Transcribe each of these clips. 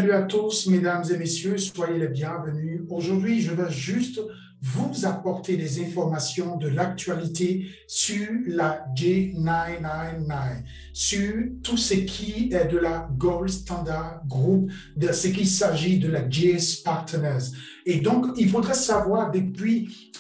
Salut à tous, mesdames et messieurs, soyez les bienvenus. Aujourd'hui, je vais juste vous apporter des informations de l'actualité sur la J999, sur tout ce qui est de la Gold Standard Group, de ce qu'il s'agit de la JS Partners. Et donc, il faudrait savoir, depuis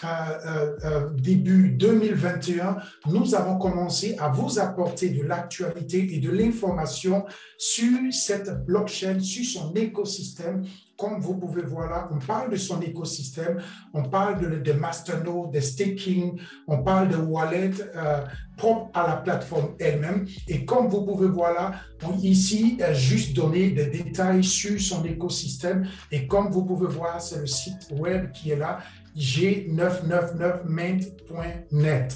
début 2021, nous avons commencé à vous apporter de l'actualité et de l'information sur cette blockchain, sur son écosystème. Comme vous pouvez voir là, on parle de son écosystème, on parle de masternode, de staking, on parle de wallet propre à la plateforme elle-même. Et comme vous pouvez voir là, ici, juste donné des détails sur son écosystème. Et comme vous pouvez voir, c'est le site web qui est là, g999mint.net.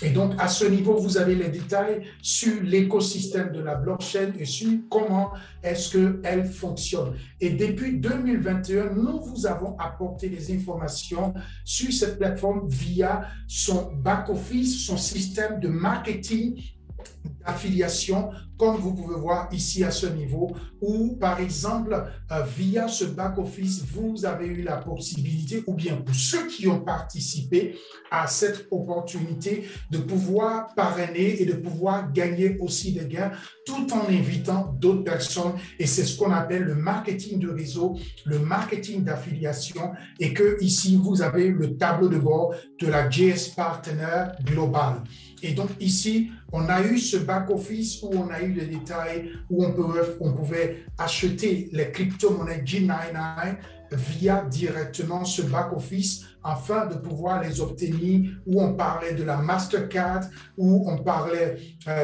Et donc, à ce niveau, vous avez les détails sur l'écosystème de la blockchain et sur comment est-ce qu'elle fonctionne. Et depuis 2021, nous vous avons apporté des informations sur cette plateforme via son back-office, son système de marketing, d'affiliation, comme vous pouvez voir ici à ce niveau, où par exemple, via ce back-office, vous avez eu la possibilité, ou bien pour ceux qui ont participé à cette opportunité, de pouvoir parrainer et de pouvoir gagner aussi des gains, tout en invitant d'autres personnes. Et c'est ce qu'on appelle le marketing de réseau, le marketing d'affiliation, et que ici, vous avez le tableau de bord de la JS Partner Global. Et donc ici, on a eu ce back-office où on a eu les détails, où on pouvait acheter les crypto-monnaies J99 via directement ce back-office afin de pouvoir les obtenir, où on parlait de la Mastercard, où on parlait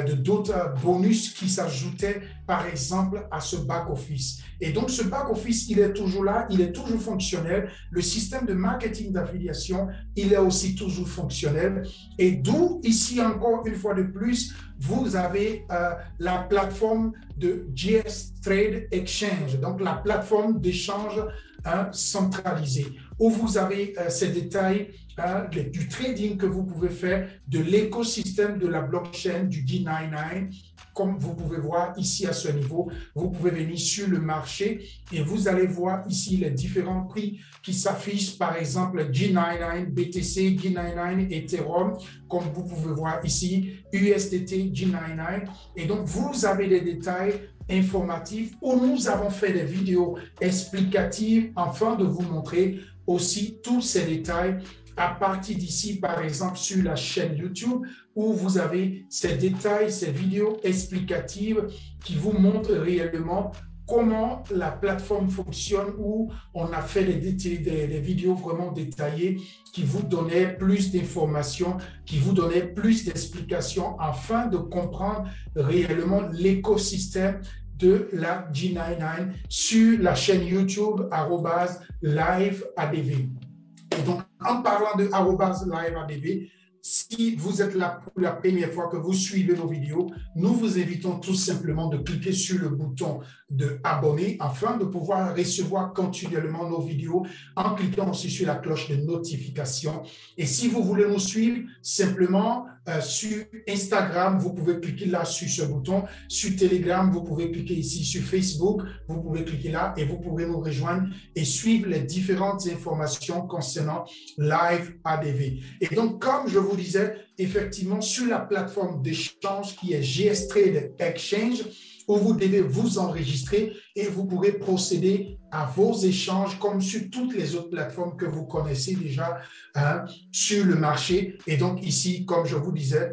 de d'autres bonus qui s'ajoutaient, par exemple, à ce back-office. Et donc, ce back-office, il est toujours là, il est toujours fonctionnel. Le système de marketing d'affiliation, il est aussi toujours fonctionnel. Et d'où, ici, encore une fois de plus, vous avez la plateforme de JS Trade Exchange, donc la plateforme d'échange centralisée, où vous avez ces détails du trading que vous pouvez faire, de l'écosystème de la blockchain du J99. Comme vous pouvez voir ici à ce niveau, vous pouvez venir sur le marché et vous allez voir ici les différents prix qui s'affichent, par exemple J99 BTC, J99 Ethereum, comme vous pouvez voir ici, USDT, J99. Et donc, vous avez des détails informatifs où nous avons fait des vidéos explicatives afin de vous montrer aussi tous ces détails à partir d'ici, par exemple, sur la chaîne YouTube, où vous avez ces détails, ces vidéos explicatives qui vous montrent réellement comment la plateforme fonctionne, où on a fait des vidéos vraiment détaillées qui vous donnaient plus d'informations, qui vous donnaient plus d'explications afin de comprendre réellement l'écosystème de la J99 sur la chaîne YouTube @liveadv. Et donc, en parlant de @liveadv, si vous êtes là pour la première fois que vous suivez nos vidéos, nous vous invitons tout simplement de cliquer sur le bouton de abonner afin de pouvoir recevoir continuellement nos vidéos en cliquant aussi sur la cloche de notification. Et si vous voulez nous suivre, simplement sur Instagram, vous pouvez cliquer là sur ce bouton. Sur Telegram, vous pouvez cliquer ici. Sur Facebook, vous pouvez cliquer là et vous pourrez nous rejoindre et suivre les différentes informations concernant LiveADV. Et donc, comme je vous disais, effectivement, sur la plateforme d'échange qui est JS Trade Exchange, où vous devez vous enregistrer et vous pourrez procéder à vos échanges comme sur toutes les autres plateformes que vous connaissez déjà sur le marché. Et donc ici, comme je vous disais,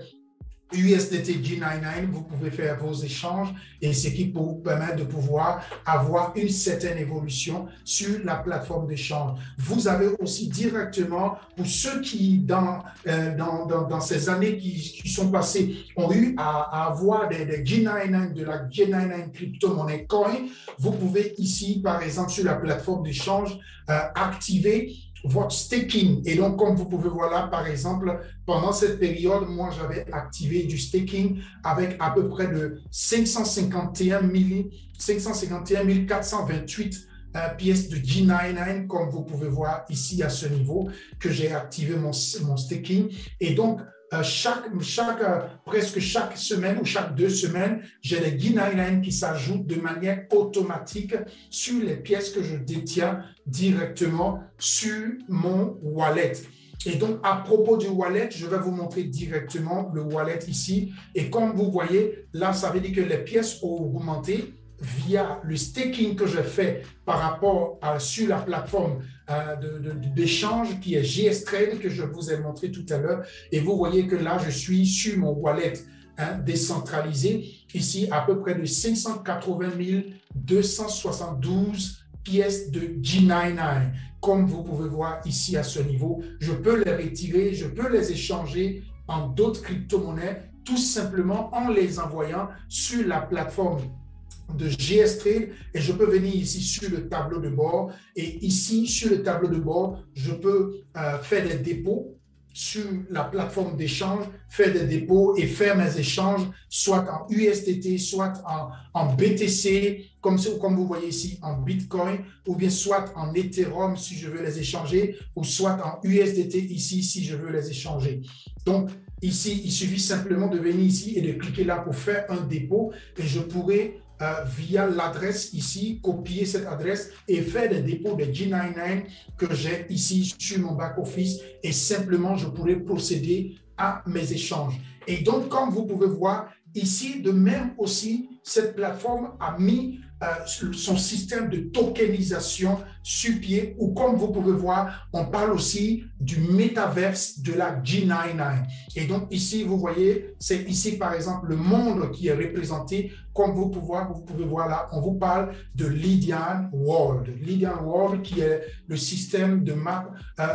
USDT J99, vous pouvez faire vos échanges et ce qui peut vous permettre de pouvoir avoir une certaine évolution sur la plateforme d'échange. Vous avez aussi directement, pour ceux qui, dans ces années qui sont passées, ont eu à avoir des J99, de la J99 crypto-monnaie coin, vous pouvez ici, par exemple, sur la plateforme d'échange, activer votre staking. Et donc, comme vous pouvez voir là, par exemple, pendant cette période, moi, j'avais activé du staking avec à peu près de 551 428 pièces de J99, comme vous pouvez voir ici à ce niveau, que j'ai activé mon staking. Et donc, presque chaque semaine ou chaque 2 semaines, j'ai des G99 qui s'ajoutent de manière automatique sur les pièces que je détiens directement sur mon wallet. Et donc, à propos du wallet, je vais vous montrer directement le wallet ici. Et comme vous voyez, là, ça veut dire que les pièces ont augmenté via le staking que je fais par rapport sur la plateforme d'échange qui est GS Trade que je vous ai montré tout à l'heure. Et vous voyez que là, je suis sur mon wallet décentralisé. Ici, à peu près de 580 272 pièces de G99. Comme vous pouvez voir ici à ce niveau, je peux les retirer, je peux les échanger en d'autres crypto-monnaies, tout simplement en les envoyant sur la plateforme de GS Trade et je peux venir ici sur le tableau de bord et ici sur le tableau de bord, je peux faire des dépôts sur la plateforme d'échange, faire des dépôts et faire mes échanges soit en USDT, soit en BTC, comme vous voyez ici en Bitcoin, ou bien soit en Ethereum si je veux les échanger, ou soit en USDT ici si je veux les échanger. Donc ici, il suffit simplement de venir ici et de cliquer là pour faire un dépôt et je pourrais via l'adresse ici, copier cette adresse et faire des dépôts de G99 que j'ai ici sur mon back-office et simplement je pourrais procéder à mes échanges. Et donc, comme vous pouvez voir, ici, de même aussi, cette plateforme a mis son système de tokenisation sur pied, ou comme vous pouvez voir, on parle aussi du métaverse de la G99. Et donc ici, vous voyez, c'est ici par exemple le monde qui est représenté. Comme vous pouvez voir là, on vous parle de Lydian World. Lydian World qui est le système de map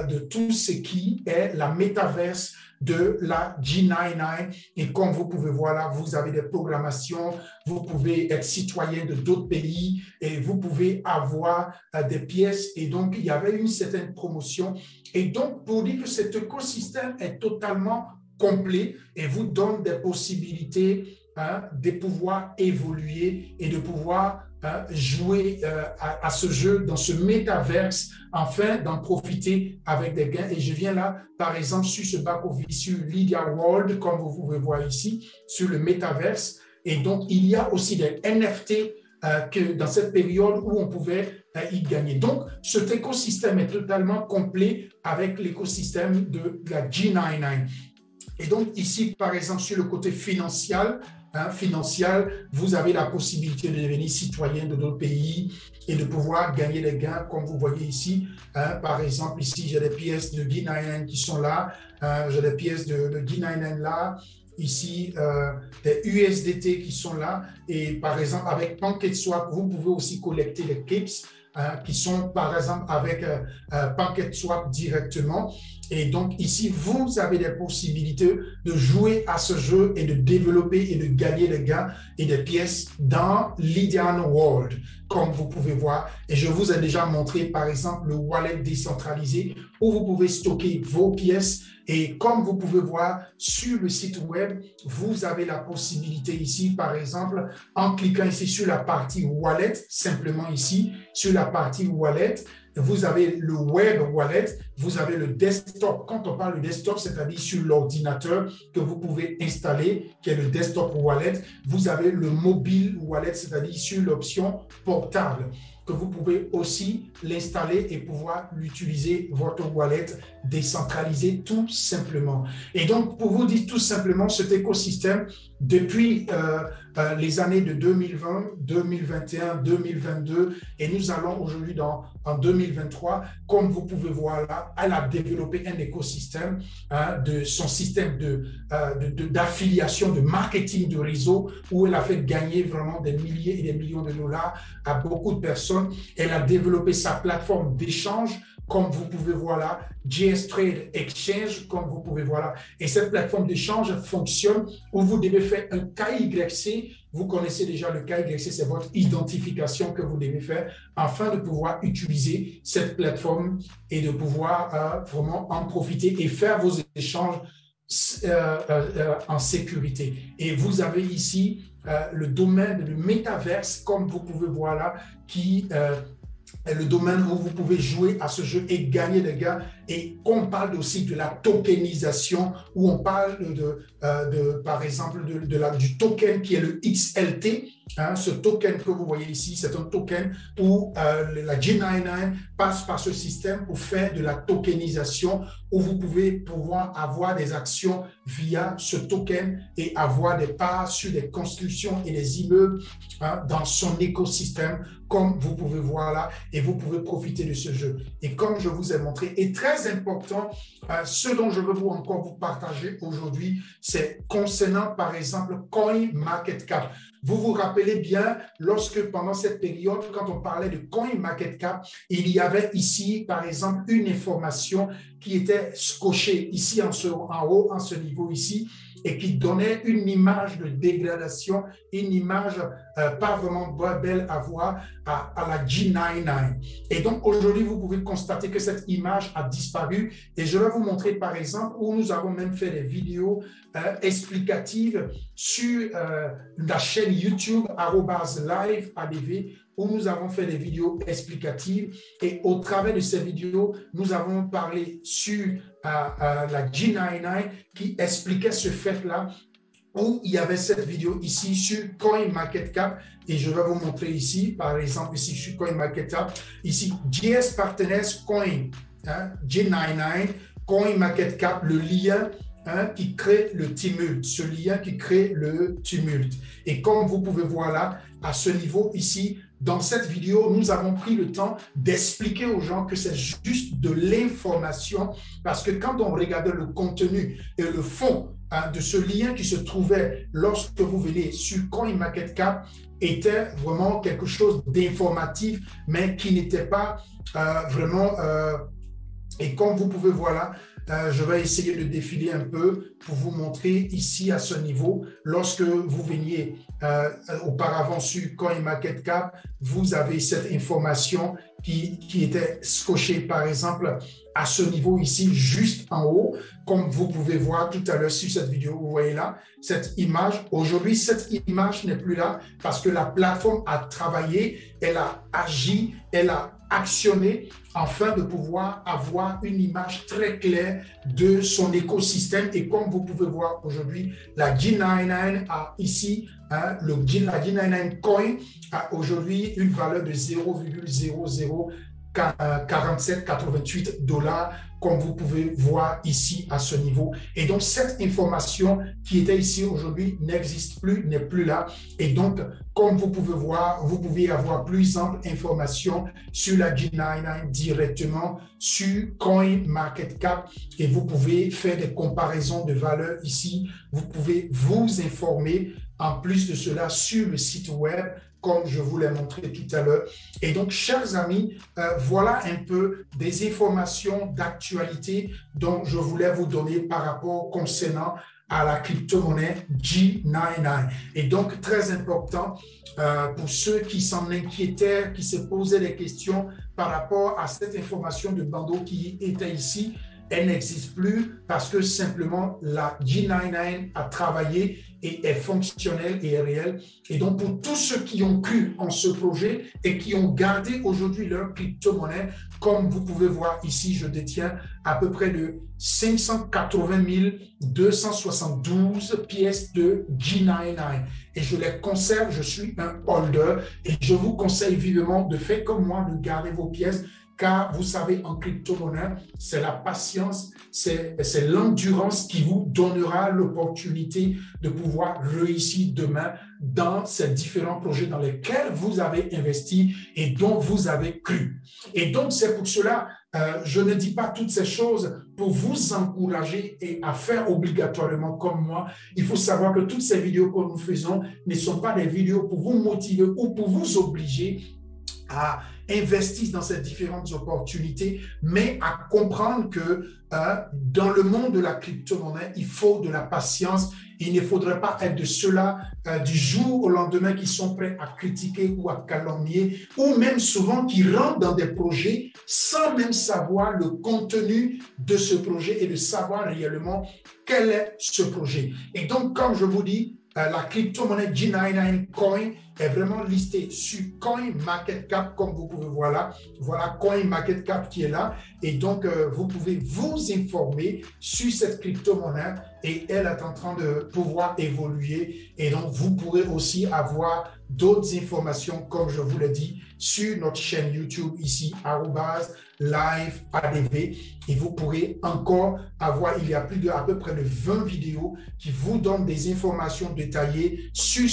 de tout ce qui est la métaverse de la G99. Et comme vous pouvez voir là, vous avez des programmations, vous pouvez être citoyen de d'autres pays et vous pouvez avoir des pièces. Et donc, il y avait une certaine promotion. Et donc, pour dire que cet écosystème est totalement complet et vous donne des possibilités de pouvoir évoluer et de pouvoir jouer à ce jeu, dans ce métaverse, afin d'en profiter avec des gains. Et je viens là, par exemple, sur ce back-office, sur Lydia World, comme vous pouvez voir ici, sur le métaverse. Et donc, il y a aussi des NFT que dans cette période où on pouvait y gagner. Donc, cet écosystème est totalement complet avec l'écosystème de la G99. Et donc, ici, par exemple, sur le côté financier, vous avez la possibilité de devenir citoyen de d'autres pays et de pouvoir gagner des gains, comme vous voyez ici. Par exemple, ici, j'ai des pièces de G99 qui sont là. J'ai des pièces de G99 là. Ici, des USDT qui sont là. Et par exemple, avec PancakeSwap, vous pouvez aussi collecter les clips qui sont par exemple avec PancakeSwap directement. Et donc ici, vous avez des possibilités de jouer à ce jeu et de développer et de gagner des gains et des pièces dans Lydian World, comme vous pouvez voir. Et je vous ai déjà montré par exemple le wallet décentralisé où vous pouvez stocker vos pièces. Et comme vous pouvez voir sur le site web, vous avez la possibilité ici, par exemple, en cliquant ici sur la partie wallet, simplement ici, sur la partie wallet, vous avez le web wallet, vous avez le desktop. Quand on parle de desktop, c'est-à-dire sur l'ordinateur que vous pouvez installer, qui est le desktop wallet. Vous avez le mobile wallet, c'est-à-dire sur l'option portable, que vous pouvez aussi l'installer et pouvoir l'utiliser, votre wallet décentralisé tout simplement. Et donc, pour vous dire tout simplement, cet écosystème, depuis les années de 2020, 2021, 2022, et nous allons aujourd'hui en 2023, comme vous pouvez voir là, elle a développé un écosystème de son système d'affiliation, de marketing de réseau, où elle a fait gagner vraiment des milliers et des millions de dollars à beaucoup de personnes. Elle a développé sa plateforme d'échange, comme vous pouvez voir là, GS Trade Exchange, comme vous pouvez voir là. Et cette plateforme d'échange fonctionne où vous devez faire un KYC. Vous connaissez déjà le KYC, c'est votre identification que vous devez faire afin de pouvoir utiliser cette plateforme et de pouvoir vraiment en profiter et faire vos échanges en sécurité. Et vous avez ici le domaine du métaverse, comme vous pouvez voir là, qui le domaine où vous pouvez jouer à ce jeu et gagner des gains. Et on parle aussi de la tokenisation, où on parle par exemple du token qui est le XLT. Hein, ce token que vous voyez ici, c'est un token où la G99 passe par ce système pour faire de la tokenisation, où vous pouvez pouvoir avoir des actions via ce token et avoir des parts sur des constructions et des immeubles, hein, dans son écosystème, comme vous pouvez voir là, et vous pouvez profiter de ce jeu. Et comme je vous ai montré, et très important, ce dont je veux encore vous partager aujourd'hui, c'est concernant par exemple CoinMarketCap. Vous vous rappelez bien, lorsque pendant cette période, quand on parlait de CoinMarketCap, il y avait ici, par exemple, une information qui était cochée ici en haut, en ce niveau ici, et qui donnait une image de dégradation, une image pas vraiment belle à voir à la G99. Et donc, aujourd'hui, vous pouvez constater que cette image a disparu. Et je vais vous montrer, par exemple, où nous avons même fait des vidéos explicatives sur la chaîne YouTube @liveadv, où nous avons fait des vidéos explicatives. Et au travers de ces vidéos, nous avons parlé sur la G99 qui expliquait ce fait-là, où il y avait cette vidéo ici sur CoinMarketCap, et je vais vous montrer ici, par exemple, ici sur CoinMarketCap, ici, JS Partners Coin, hein, G99, CoinMarketCap, le lien, hein, qui crée le tumulte, ce lien qui crée le tumulte. Et comme vous pouvez voir là, à ce niveau ici, dans cette vidéo, nous avons pris le temps d'expliquer aux gens que c'est juste de l'information, parce que quand on regardait le contenu et le fond, hein, de ce lien qui se trouvait lorsque vous venez sur CoinMarketCap, était vraiment quelque chose d'informatif, mais qui n'était pas vraiment... et comme vous pouvez voir là, je vais essayer de défiler un peu pour vous montrer ici à ce niveau. Lorsque vous veniez auparavant sur CoinMarketCap, vous avez cette information qui était cochée, par exemple, à ce niveau ici, juste en haut. Comme vous pouvez voir tout à l'heure sur cette vidéo, vous voyez là, cette image. Aujourd'hui, cette image n'est plus là parce que la plateforme a travaillé, elle a agi, elle a actionné afin de pouvoir avoir une image très claire de son écosystème. Et comme vous pouvez voir aujourd'hui, la G99 a ici, hein, la G99 Coin a aujourd'hui une valeur de 0,004788 $, comme vous pouvez voir ici à ce niveau. Et donc, cette information qui était ici aujourd'hui n'existe plus, n'est plus là. Et donc, comme vous pouvez voir, vous pouvez avoir plus ample information sur la G99 directement sur CoinMarketCap, et vous pouvez faire des comparaisons de valeurs ici. Vous pouvez vous informer en plus de cela sur le site web, comme je vous l'ai montré tout à l'heure. Et donc, chers amis, voilà un peu des informations d'actualité dont je voulais vous donner par rapport concernant à la crypto-monnaie G99. Et donc, très important pour ceux qui s'en inquiétaient, qui se posaient des questions par rapport à cette information de bandeau qui était ici, elle n'existe plus parce que simplement la G99 a travaillé et est fonctionnelle et est réelle. Et donc, pour tous ceux qui ont cru en ce projet et qui ont gardé aujourd'hui leur crypto-monnaie, comme vous pouvez voir ici, je détiens à peu près de 580 272 pièces de G99. Et je les conserve, je suis un holder et je vous conseille vivement de faire comme moi, de garder vos pièces. Car vous savez, en crypto-monnaie, c'est la patience, c'est l'endurance qui vous donnera l'opportunité de pouvoir réussir demain dans ces différents projets dans lesquels vous avez investi et dont vous avez cru. Et donc, c'est pour cela, je ne dis pas toutes ces choses pour vous encourager et à faire obligatoirement comme moi. Il faut savoir que toutes ces vidéos que nous faisons ne sont pas des vidéos pour vous motiver ou pour vous obliger à investir dans ces différentes opportunités, mais à comprendre que dans le monde de la crypto-monnaie, il faut de la patience. Il ne faudrait pas être de ceux-là du jour au lendemain qui sont prêts à critiquer ou à calomnier, ou même souvent qui rentrent dans des projets sans même savoir le contenu de ce projet et de savoir réellement quel est ce projet. Et donc, comme je vous dis, la crypto-monnaie G99 Coin est vraiment listée sur CoinMarketCap, comme vous pouvez voir là. Voilà CoinMarketCap qui est là. Et donc, vous pouvez vous informer sur cette crypto-monnaie et elle est en train de pouvoir évoluer. Et donc, vous pourrez aussi avoir d'autres informations, comme je vous l'ai dit, sur notre chaîne YouTube ici, @liveadv. Et vous pourrez encore avoir, il y a plus de à peu près de 20 vidéos qui vous donnent des informations détaillées sur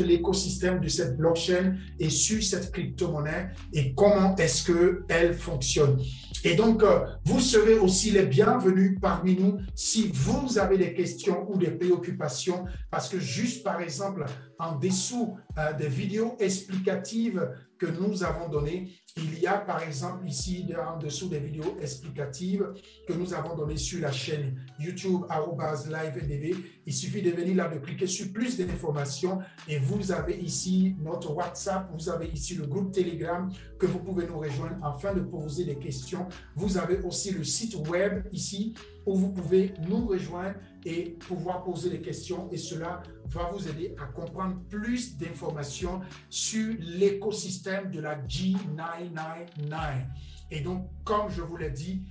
l'écosystème de cette blockchain et sur cette crypto-monnaie et comment est-ce qu'elle fonctionne. Et donc, vous serez aussi les bienvenus parmi nous si vous avez des questions ou des préoccupations, parce que juste par exemple, en dessous des vidéos explicatives que nous avons données, il y a par exemple ici en dessous des vidéos explicatives que nous avons données sur la chaîne YouTube @liveadv. Il suffit de venir là, de cliquer sur plus d'informations et vous avez ici notre WhatsApp, vous avez ici le groupe Telegram que vous pouvez nous rejoindre afin de poser des questions. Vous avez aussi le site web ici où vous pouvez nous rejoindre et pouvoir poser des questions et cela va vous aider à comprendre plus d'informations sur l'écosystème de la G999. Et donc, comme je vous l'ai dit,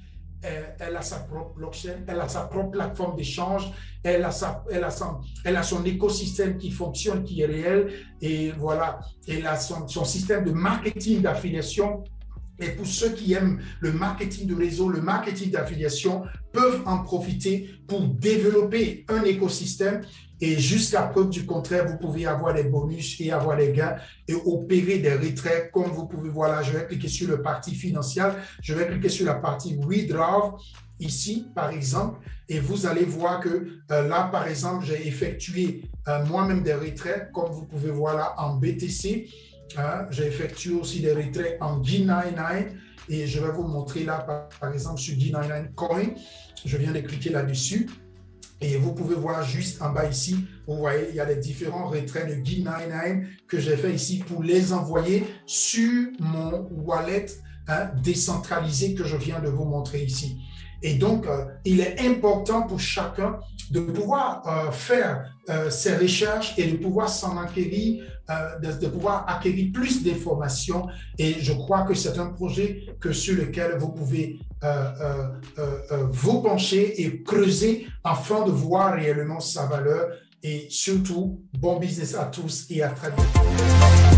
elle a sa propre blockchain, elle a sa propre plateforme d'échange, elle a son écosystème qui fonctionne, qui est réel, et voilà, elle a son système de marketing d'affiliation. Et pour ceux qui aiment le marketing de réseau, le marketing d'affiliation, peuvent en profiter pour développer un écosystème. Et jusqu'à preuve du contraire, vous pouvez avoir des bonus et avoir des gains et opérer des retraits. Comme vous pouvez voir là, je vais cliquer sur le partie financière, je vais cliquer sur la partie withdraw ici, par exemple, et vous allez voir que là, par exemple, j'ai effectué moi-même des retraits, comme vous pouvez voir là, en BTC. J'ai effectué aussi des retraits en G99 et je vais vous montrer là, par exemple, sur G99 Coin. Je viens de cliquer là-dessus et vous pouvez voir juste en bas ici, vous voyez, il y a les différents retraits de G99 que j'ai fait ici pour les envoyer sur mon wallet décentralisé que je viens de vous montrer ici. Et donc, il est important pour chacun de pouvoir faire ses recherches et de pouvoir s'en acquérir, de pouvoir acquérir plus d'informations. Et je crois que c'est un projet sur lequel vous pouvez vous pencher et creuser afin de voir réellement sa valeur. Et surtout, bon business à tous et à très bientôt.